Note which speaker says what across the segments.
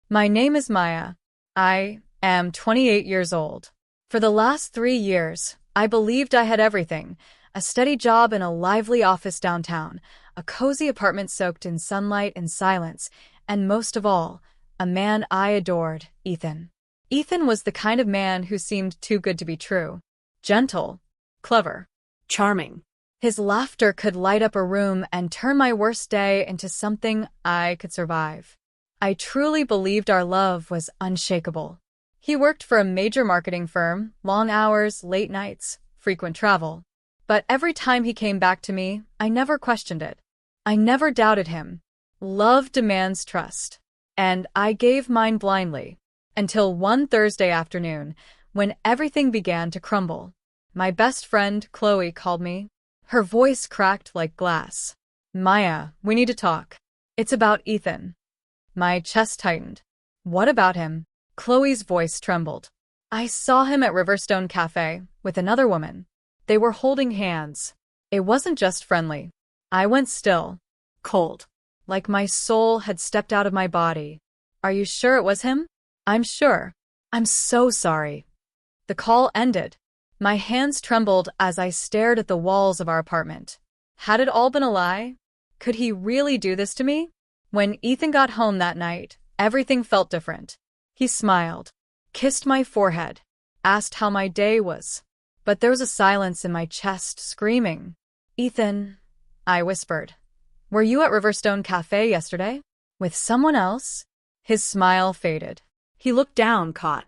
Speaker 1: My name is Maya. I am 28 years old. For the last 3 years, I believed I had everything: a steady job in a lively office downtown, a cozy apartment soaked in sunlight and silence, and most of all, a man I adored, Ethan. Ethan was the kind of man who seemed too good to be true. Gentle, clever,
Speaker 2: Charming.
Speaker 1: his laughter could light up a room and turn my worst day into something I could survive. I truly believed our love was unshakable. He worked for a major marketing firm, long hours, late nights, frequent travel. But every time he came back to me, I never questioned it. I never doubted him. Love demands trust. And I gave mine blindly. Until one Thursday afternoon, when everything began to crumble. My best friend, Chloe, called me. Her voice cracked like glass. "Maya, we need to talk. It's about Ethan." My chest tightened. "What about him?" Chloe's voice trembled. "I saw him at Riverstone Cafe with another woman. They were holding hands. It wasn't just friendly." I went still, cold, like my soul had stepped out of my body. "Are you sure it was him?" "I'm sure." "I'm so sorry." The call ended. My hands trembled as I stared at the walls of our apartment. Had it all been a lie? Could he really do this to me? When Ethan got home that night, everything felt different. He smiled, kissed my forehead, asked how my day was. But there was a silence in my chest, screaming. "Ethan," I whispered, "were you at Riverstone Cafe yesterday? With someone else?" His smile faded.
Speaker 2: He looked down, caught.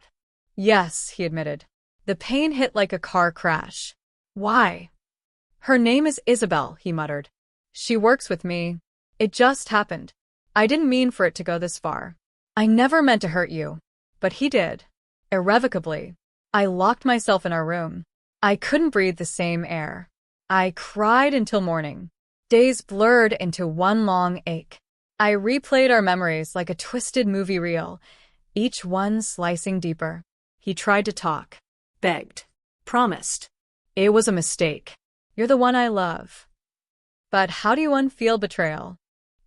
Speaker 1: "Yes," he admitted. The pain hit like a car crash. "Why?" "Her name is Isabel," he muttered. "She works with me. It just happened. I didn't mean for it to go this far. I never meant to hurt you. But he did. Irrevocably." I locked myself in our room. I couldn't breathe the same air. I cried until morning. Days blurred into one long ache. I replayed our memories like a twisted movie reel, each one slicing deeper. He tried to talk.
Speaker 2: Begged. Promised.
Speaker 1: It was a mistake. "You're the one I love." But how do you unfeel betrayal?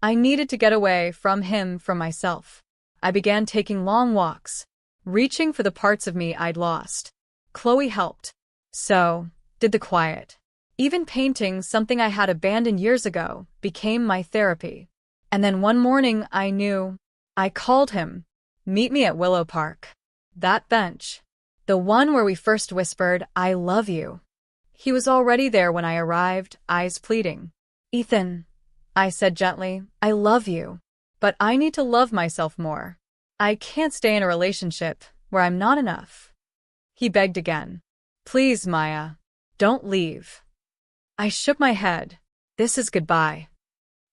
Speaker 1: I needed to get away from him, from myself. I began taking long walks, reaching for the parts of me I'd lost. Chloe helped. So did the quiet. Even painting, something I had abandoned years ago, became my therapy. And then one morning I knew. I called him. "Meet me at Willow Park." That bench. The one where we first whispered, "I love you." He was already there when I arrived, eyes pleading. "Ethan," I said gently, "I love you. But I need to love myself more. I can't stay in a relationship where I'm not enough." He begged again. "Please, Maya, don't leave." I shook my head. "This is goodbye."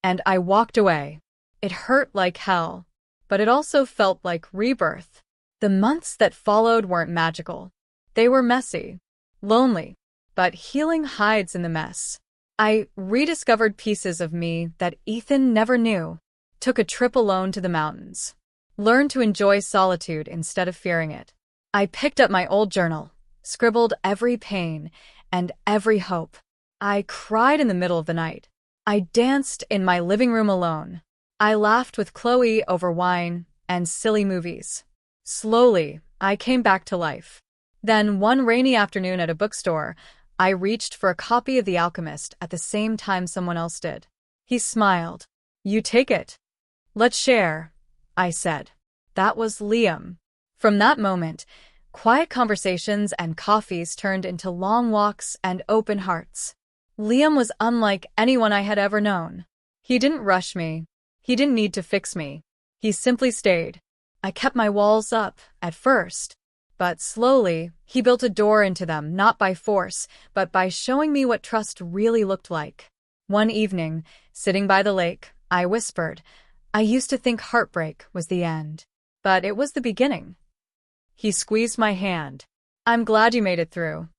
Speaker 1: And I walked away. It hurt like hell, but it also felt like rebirth. The months that followed weren't magical. They were messy, lonely, but healing hides in the mess. I rediscovered pieces of me that Ethan never knew. Took a trip alone to the mountains. Learned to enjoy solitude instead of fearing it. I picked up my old journal, scribbled every pain and every hope. I cried in the middle of the night. I danced in my living room alone. I laughed with Chloe over wine and silly movies. Slowly, I came back to life. Then, one rainy afternoon at a bookstore, I reached for a copy of The Alchemist at the same time someone else did. He smiled. "You take it." "Let's share," I said. That was Liam. From that moment, quiet conversations and coffees turned into long walks and open hearts. Liam was unlike anyone I had ever known. He didn't rush me. He didn't need to fix me. He simply stayed. I kept my walls up, at first. But slowly, he built a door into them, not by force, but by showing me what trust really looked like. One evening, sitting by the lake, I whispered, "I used to think heartbreak was the end. But it was the beginning." He squeezed my hand. "I'm glad you made it through."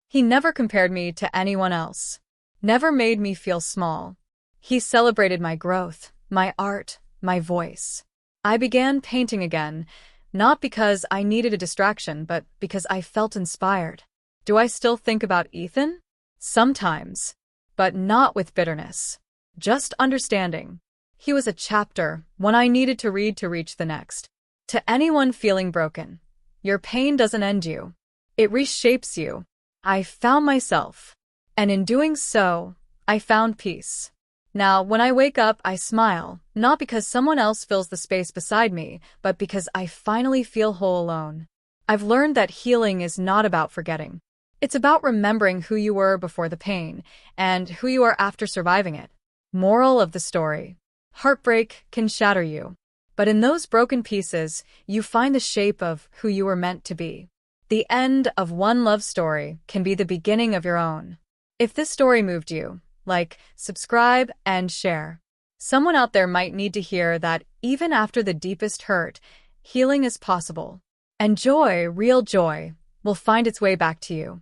Speaker 1: He never compared me to anyone else. Never made me feel small. He celebrated my growth, my art, my voice. I began painting again, not because I needed a distraction, but because I felt inspired. Do I still think about Ethan? Sometimes, but not with bitterness. Just understanding. He was a chapter, one I needed to read to reach the next. To anyone feeling broken, your pain doesn't end you. It reshapes you. I found myself. And in doing so, I found peace. Now, when I wake up, I smile, not because someone else fills the space beside me, but because I finally feel whole alone. I've learned that healing is not about forgetting. It's about remembering who you were before the pain and who you are after surviving it. Moral of the story: heartbreak can shatter you, but in those broken pieces, you find the shape of who you were meant to be. The end of one love story can be the beginning of your own. If this story moved you, like, subscribe, and share. Someone out there might need to hear that even after the deepest hurt, healing is possible. And joy, real joy, will find its way back to you.